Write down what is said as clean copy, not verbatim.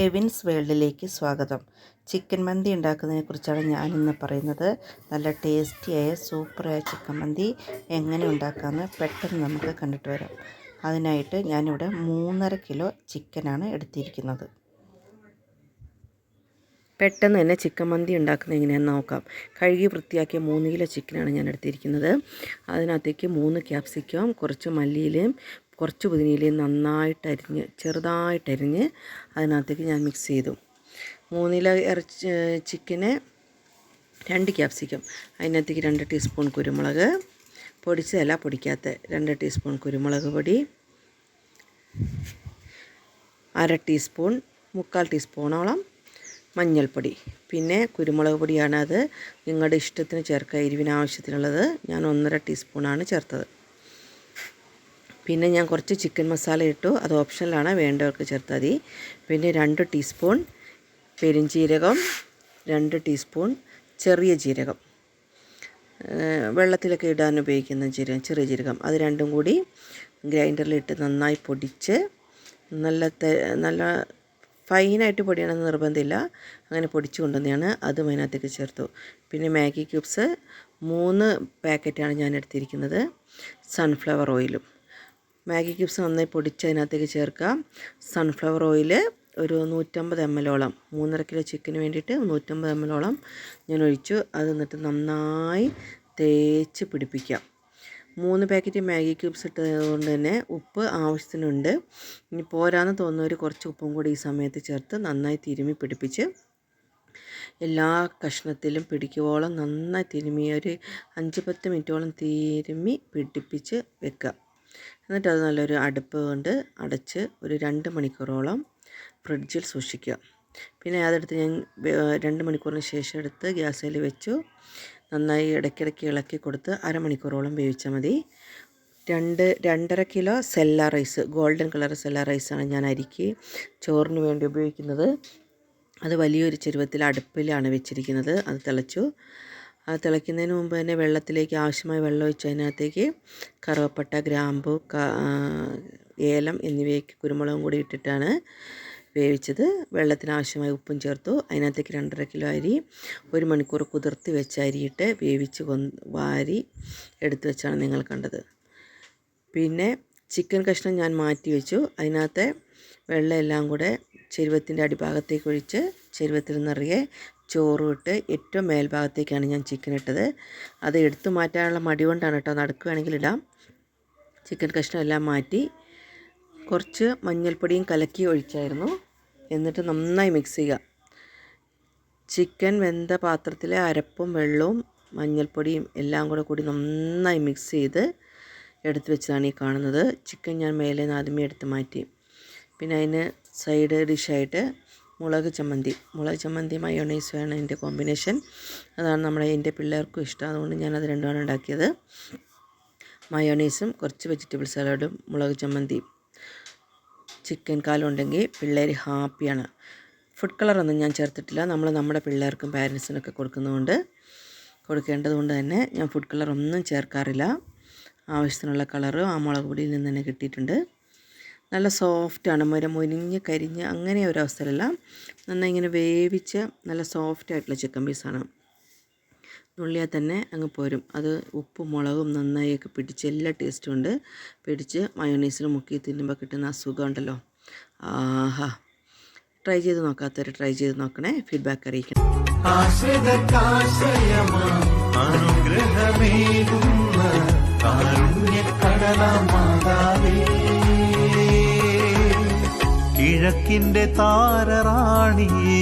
എവിൻസ് വേൾഡിലേക്ക് സ്വാഗതം. ചിക്കൻ മന്തി ഉണ്ടാക്കുന്നതിനെക്കുറിച്ചാണ് ഞാനിന്ന് പറയുന്നത്. നല്ല ടേസ്റ്റിയായ സൂപ്പറായ ചിക്കൻ മന്തി എങ്ങനെ ഉണ്ടാക്കാമെന്ന് പെട്ടെന്ന് നമുക്ക് കണ്ടിട്ട് വരാം. അതിനായിട്ട് ഞാനിവിടെ 3.5 കിലോ ചിക്കനാണ് എടുത്തിരിക്കുന്നത്. പെട്ടെന്ന് തന്നെ ചിക്കൻ മന്തി ഉണ്ടാക്കുന്നത് എങ്ങനെയാണെന്ന് നോക്കാം. കഴുകി വൃത്തിയാക്കിയ 3 കിലോ ചിക്കനാണ് ഞാൻ എടുത്തിരിക്കുന്നത്. അതിനകത്തേക്ക് 3 ക്യാപ്സിക്കം, കുറച്ച് മല്ലിയിലയും കുറച്ച് പുതിനയിലയും നന്നായിട്ട് ചെറുതായിട്ടരിഞ്ഞ് അതിനകത്തേക്ക് ഞാൻ മിക്സ് ചെയ്തു. 3 കിലോ ചിക്കന് 2 ക്യാപ്സിക്കം, അതിനകത്തേക്ക് 2 ടീസ്പൂൺ കുരുമുളക്, പൊടിച്ചതല്ല പൊടിക്കാത്ത 2 ടീസ്പൂൺ കുരുമുളക് പൊടി, 1/2 ടീസ്പൂൺ 3/4 ടീസ്പൂണോളം മഞ്ഞൾപ്പൊടി, പിന്നെ കുരുമുളക് പൊടിയാണ്. അത് നിങ്ങളുടെ ഇഷ്ടത്തിന് ചേർക്കുക, എരിവിന് ആവശ്യത്തിനുള്ളത്. ഞാൻ 1.5 ടീസ്പൂണാണ് ചേർത്തത്. പിന്നെ ഞാൻ കുറച്ച് ചിക്കൻ മസാല ഇട്ടു, അത് ഓപ്ഷനിലാണ്, വേണ്ടവർക്ക് ചേർത്താൽ മതി. പിന്നെ 2 ടീസ്പൂൺ പെരുംജീരകം, 2 ടീസ്പൂൺ ചെറിയ ജീരകം, വെള്ളത്തിലൊക്കെ ഇടാൻ ഉപയോഗിക്കുന്ന ജീരകം, ചെറിയ ജീരകം, അത് രണ്ടും കൂടി ഗ്രൈൻഡറിലിട്ട് നന്നായി പൊടിച്ച് നല്ല ഫൈനായിട്ട് പൊടിയണമെന്ന് നിർബന്ധമില്ല, അങ്ങനെ പൊടിച്ച് കൊണ്ടുവന്നതാണ്. അതും അതിനകത്തേക്ക് ചേർത്തു. പിന്നെ മാഗി ക്യൂബ്സ് 3 പാക്കറ്റാണ് ഞാൻ എടുത്തിരിക്കുന്നത്. സൺഫ്ലവർ ഓയിലും മാഗി ക്യൂബ്സ് നന്നായി പൊടിച്ച് അതിനകത്തേക്ക് ചേർക്കാം. സൺഫ്ലവർ ഓയിൽ ഒരു 150 ml, 3.5 കിലോ ചിക്കന് വേണ്ടിയിട്ട് 150 ml ഞാൻ ഒഴിച്ചു. അത് എന്നിട്ട് നന്നായി തേച്ച് പിടിപ്പിക്കാം. 3 പാക്കറ്റ് മാഗി ക്യൂബ്സ് ഇട്ടതുകൊണ്ട് തന്നെ ഉപ്പ് ആവശ്യത്തിനുണ്ട്. ഇനി പോരാന്ന് തോന്നുന്നവർ കുറച്ച് ഉപ്പും കൂടി ഈ സമയത്ത് ചേർത്ത് നന്നായി തിരുമ്മി പിടിപ്പിച്ച് എല്ലാ കഷ്ണത്തിലും പിടിക്കുവോളം നന്നായി തിരുമ്മി ഒരു 5-10 മിനിറ്റോളം തിരുമ്മി പിടിപ്പിച്ച് വെക്കുക. എന്നിട്ട് അത് നല്ലൊരു അടുപ്പ് കൊണ്ട് അടച്ച് ഒരു 2 മണിക്കൂറോളം ഫ്രിഡ്ജിൽ സൂക്ഷിക്കുക. പിന്നെ അതെടുത്ത് ഞാൻ 2 മണിക്കൂറിന് ശേഷം എടുത്ത് ഗ്യാസിൽ വെച്ചു. നന്നായി ഇടയ്ക്കിടയ്ക്ക് ഇളക്കി കൊടുത്ത് അരമണിക്കൂറോളം വേവിച്ചാൽ മതി. 2.5 kilo sella rice, golden colour sella റൈസാണ് ഞാൻ അരിക്ക് ചോറിന് വേണ്ടി ഉപയോഗിക്കുന്നത്. അത് വലിയൊരു ചെരുവത്തിൽ അടുപ്പിലാണ് വെച്ചിരിക്കുന്നത്. അത് തിളച്ചു. അത് തിളയ്ക്കുന്നതിന് മുമ്പ് തന്നെ വെള്ളത്തിലേക്ക് ആവശ്യമായ വെള്ളം ഒഴിച്ച് അതിനകത്തേക്ക് കറുവപ്പട്ട, ഗ്രാമ്പു, ഏലം എന്നിവയ്ക്ക് കുരുമുളകും കൂടി ഇട്ടിട്ടാണ് വേവിച്ചത്. വെള്ളത്തിന് ആവശ്യമായ ഉപ്പും ചേർത്തു. അതിനകത്തേക്ക് 2.5 കിലോ അരി 1 മണിക്കൂർ കുതിർത്തി വെച്ച അരിയിട്ട് വേവിച്ച് വാരി എടുത്തു വെച്ചാണ് നിങ്ങൾ കണ്ടത്. പിന്നെ ചിക്കൻ കഷ്ണം ഞാൻ മാറ്റി വെച്ചു. അതിനകത്തെ വെള്ളം എല്ലാം കൂടെ ചെരുവത്തിൻ്റെ അടിഭാഗത്തേക്ക് ഒഴിച്ച് ചെരുവത്തിൽ നിറയെ ചോറും ഇട്ട് ഏറ്റവും മേൽഭാഗത്തേക്കാണ് ഞാൻ ചിക്കൻ ഇട്ടത്. അത് എടുത്തു മാറ്റാനുള്ള മടി കൊണ്ടാണ് കേട്ടോ, നടക്കുകയാണെങ്കിൽ ഇടാം. ചിക്കൻ കഷ്ണം എല്ലാം മാറ്റി കുറച്ച് മഞ്ഞൾപ്പൊടിയും കലക്കി ഒഴിച്ചായിരുന്നു. എന്നിട്ട് നന്നായി മിക്സ് ചെയ്യുക. ചിക്കൻ വെന്ത പാത്രത്തിലെ അരപ്പും വെള്ളവും മഞ്ഞൾപ്പൊടിയും എല്ലാം കൂടി നന്നായി മിക്സ് ചെയ്ത് എടുത്ത് വെച്ചതാണ് ഈ കാണുന്നത്. ചിക്കൻ ഞാൻ മേലെ നിന്ന് ആദ്യമേ എടുത്ത് മാറ്റി. പിന്നെ അതിന് സൈഡ് ഡിഷായിട്ട് മുളക് ചമ്മന്തി മയോണൈസുമാണ് എൻ്റെ കോമ്പിനേഷൻ. അതാണ് എൻ്റെ പിള്ളേർക്കും ഇഷ്ടം, അതുകൊണ്ട് ഞാനത് രണ്ടുമാണ് ഉണ്ടാക്കിയത്. മയോണൈസും കുറച്ച് വെജിറ്റബിൾ സലാഡും മുളക് ചമ്മന്തിയും ചിക്കൻ കാലും ഉണ്ടെങ്കിൽ പിള്ളേർ ഹാപ്പിയാണ്. ഫുഡ് കളറൊന്നും ഞാൻ ചേർത്തിട്ടില്ല. നമ്മുടെ പിള്ളേർക്കും പാരൻസിനൊക്കെ കൊടുക്കേണ്ടതുകൊണ്ട് തന്നെ ഞാൻ ഫുഡ് കളറൊന്നും ചേർക്കാറില്ല. ആവശ്യത്തിനുള്ള കളറ് ആ മുളക് പൊടിയിൽ നിന്ന് തന്നെ കിട്ടിയിട്ടുണ്ട്. നല്ല സോഫ്റ്റാണ്, മുരിഞ്ഞ് കരിഞ്ഞ് അങ്ങനെ ഒരു അവസ്ഥയിലല്ല, നന്നായി ഇങ്ങനെ വേവിച്ച് നല്ല സോഫ്റ്റായിട്ടുള്ള ചിക്കൻ പീസാണ്. നുള്ളിയാൽ തന്നെ അങ്ങ് പോരും. അത് ഉപ്പും മുളകും നന്നായൊക്കെ പിടിച്ച് എല്ലാ ടേസ്റ്റും ഉണ്ട്. പിടിച്ച് മയോണൈസിൽ മുക്കി തിന്നുമ്പോൾ കിട്ടുന്ന ആ സുഖം ഉണ്ടല്ലോ, ആഹാ! ട്രൈ ചെയ്ത് നോക്കാത്തവർ ട്രൈ ചെയ്ത് നോക്കണേ, ഫീഡ്ബാക്ക് അറിയിക്കണം. കിഴക്കിന്റെ താരറാണിയേ